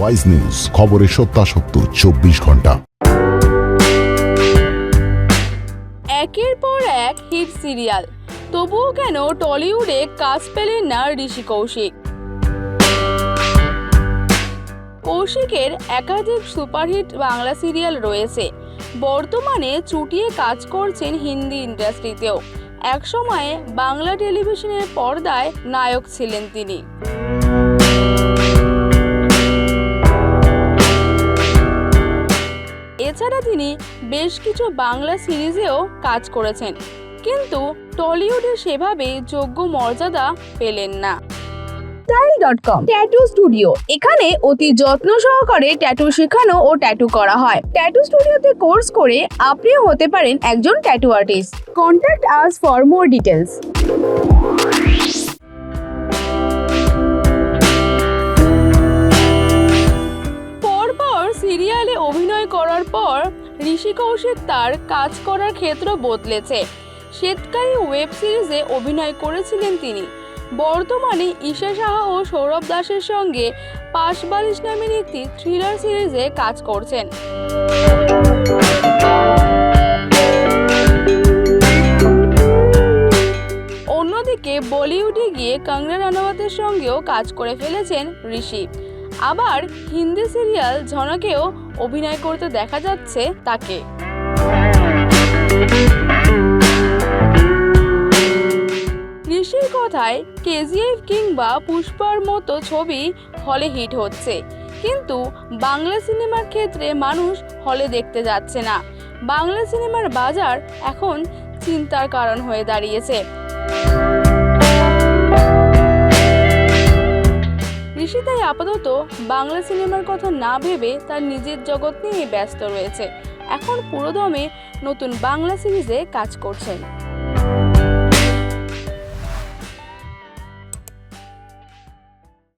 Wise news, খবরের সত্যাসত্য 24 ঘন্টা। একের পর এক হিট সিরিয়াল, তবুও কেন টলিউডে কাজ পেলেন না ঋষি কৌশিক? কৌশিকের একাধিক সুপারহিট বাংলা সিরিয়াল রয়েছে। বর্তমানে চুটিয়ে কাজ করছেন হিন্দি ইন্ডাস্ট্রিতেও। একসময়ে বাংলা টেলিভিশনের পর্দায় নায়ক ছিলেন তিনি। এছাড়া তিনি বেশ কিছু বাংলা সিরিজেও কাজ করেছেন, কিন্তু টলিউডে সেভাবে যোগ্য মর্যাদা পেলেন না। Style.com ট্যাটু স্টুডিও, এখানে অতি যত্ন সহকারে ট্যাটু শেখানো ও ট্যাটু করা হয়। ট্যাটু স্টুডিওতে কোর্স করে আপনিও হতে পারেন একজন tattoo artist. Contact us for more details. পরপর সিরিয়ালে অভিনয় করার পর ঋষি কৌশিক তার কাজ করার ক্ষেত্র বদলেছে। শ্বেতকালী ওয়েব সিরিজে অভিনয় করেছিলেন তিনি। বর্তমানে ঈশা সাহা ও সৌরভ দাসের সঙ্গে পাশবালিশ নামের একটি থ্রিলার সিরিজে কাজ করছেন। অন্যদিকে বলিউডে গিয়ে কঙ্গনা রানাওয়াতের সঙ্গেও কাজ করে ফেলেছেন ঋষি। আবার হিন্দি সিরিয়াল ঝনকেও অভিনয় করতে দেখা যাচ্ছে তাকে। ঋষির কথায় কেজিএফ কিংবা পুষ্পার মতো ছবি হলে হিট হচ্ছে, কিন্তু বাংলা সিনেমার ক্ষেত্রে মানুষ হলে দেখতে যাচ্ছে না। বাংলা সিনেমার বাজার এখন চিন্তার কারণ হয়ে দাঁড়িয়েছে। ঋষি তাই আপাতত বাংলা সিনেমার কথা না ভেবে তার নিজের জগৎ নিয়ে ব্যস্ত রয়েছে। এখন পুরোদমে নতুন বাংলা সিরিজে কাজ করছেন।